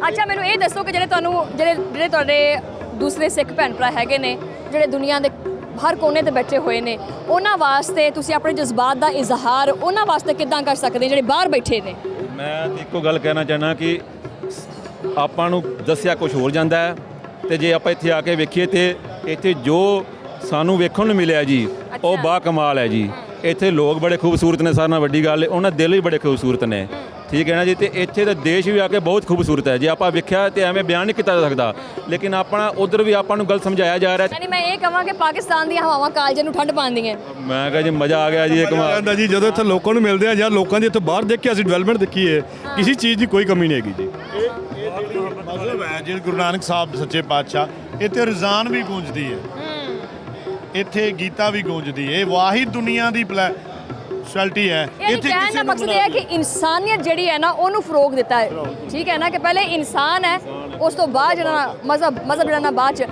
ਅੱਛਾ ਮੈਨੂੰ ਇਹ ਦੱਸੋ ਕਿ ਜਿਹੜੇ ਤੁਹਾਡੇ ਦੂਸਰੇ ਸਿੱਖ ਭੈਣ ਭਰਾ ਹੈਗੇ ਨੇ ਜਿਹੜੇ ਦੁਨੀਆ ਦੇ ਹਰ ਕੋਨੇ ਤੇ ਬੈਠੇ ਹੋਏ ਨੇ, ਉਹਨਾਂ ਵਾਸਤੇ ਤੁਸੀਂ ਆਪਣੇ ਜਜ਼ਬਾਤ ਦਾ ਇਜ਼ਹਾਰ ਉਹਨਾਂ ਵਾਸਤੇ ਕਿੱਦਾਂ ਕਰ ਸਕਦੇ ਜਿਹੜੇ ਬਾਹਰ ਬੈਠੇ ਨੇ? ਮੈਂ ਇੱਕੋ ਗੱਲ ਕਹਿਣਾ ਚਾਹੁੰਦਾ ਕਿ ਆਪਾਂ ਨੂੰ ਦੱਸਿਆ ਕੁਝ ਹੋਰ ਜਾਂਦਾ ਹੈ, ਤੇ ਜੇ ਆਪਾਂ ਇੱਥੇ ਆ ਕੇ ਵੇਖੀਏ ਤੇ ਇੱਥੇ ਜੋ ਸਾਨੂੰ ਵੇਖਣ ਨੂੰ ਮਿਲਿਆ ਜੀ ਉਹ ਬਾ ਕਮਾਲ ਹੈ ਜੀ। ਇੱਥੇ ਲੋਕ ਬੜੇ ਖੂਬਸੂਰਤ ਨੇ, ਸਾਰਿਆਂ ਨਾਲੋਂ ਵੱਡੀ ਗੱਲ ਹੈ ਉਹਨਾਂ ਦਿਲ ਵੀ ਬੜੇ ਖੂਬਸੂਰਤ ਨੇ, ਠੀਕ ਹੈ ਨਾ ਜੀ। ਤੇ ਇੱਥੇ ਦਾ ਦੇਸ਼ ਵੀ ਆ ਕੇ ਬਹੁਤ ਖੂਬਸੂਰਤ ਹੈ, ਜੇ ਆਪਾਂ ਵੇਖਿਆ ਤੇ ਐਵੇਂ ਬਿਆਨ ਨਹੀਂ ਕੀਤਾ ਜਾ ਸਕਦਾ, ਲੇਕਿਨ ਆਪਣਾ ਉਧਰ ਵੀ ਆਪਾਂ ਨੂੰ ਗਲਤ ਸਮਝਾਇਆ ਜਾ ਰਿਹਾ। ਯਾਨੀ ਮੈਂ ਇਹ ਕਹਾਂ ਕਿ ਪਾਕਿਸਤਾਨ ਦੀਆਂ ਹਵਾਵਾਂ ਕਾਲਜੇ ਨੂੰ ਠੰਡ ਪਾਉਂਦੀਆਂ। ਮੈਂ ਕਿਹਾ ਜੀ ਮਜ਼ਾ ਆ ਗਿਆ ਜੀ, ਇੱਕ ਆਉਂਦਾ ਜੀ ਜਦੋਂ ਇੱਥੇ ਲੋਕਾਂ ਨੂੰ ਮਿਲਦੇ ਆ ਯਾਰ, ਲੋਕਾਂ ਦੀ ਇੱਥੇ ਬਾਹਰ ਦੇਖ ਕੇ ਅਸੀਂ ਡਿਵੈਲਪਮੈਂਟ ਦੇਖੀ ਹੈ, ਕਿਸੇ ਚੀਜ਼ ਦੀ ਕੋਈ ਕਮੀ ਨਹੀਂ ਹੈਗੀ ਜੀ। ਮਤਲਬ ਹੈ ਜਿਹੜੇ ਗੁਰੂ ਨਾਨਕ ਸਾਹਿਬ ਸੱਚੇ ਪਾਤਸ਼ਾਹ, ਇੱਥੇ ਰਜ਼ਾਨ ਵੀ ਗੂੰਜਦੀ ਹੈ, ਇੱਥੇ ਗੀਤਾ ਵੀ ਗੂੰਜਦੀ ਹੈ। ਇਹ ਵਾਹਿਦ ਦੁਨੀਆ ਦੀ ਸਪੈਸ਼ਲਿਟੀ ਹੈ। ਇੱਥੇ ਕਹਿਣ ਦਾ ਮਕਸਦ ਇਹ ਹੈ ਕਿ ਇਨਸਾਨੀਅਤ ਜਿਹੜੀ ਹੈ ਨਾ ਉਹਨੂੰ ਫਰੋਗ ਦਿੱਤਾ ਹੈ, ਠੀਕ ਹੈ ਨਾ, ਕਿ ਪਹਿਲੇ ਇਨਸਾਨ ਹੈ, ਉਸ ਤੋਂ ਬਾਅਦ ਜਿਹੜਾ ਮਜ਼ਹਬ ਜਿਹੜਾ ਨਾ ਬਾਅਦ 'ਚ।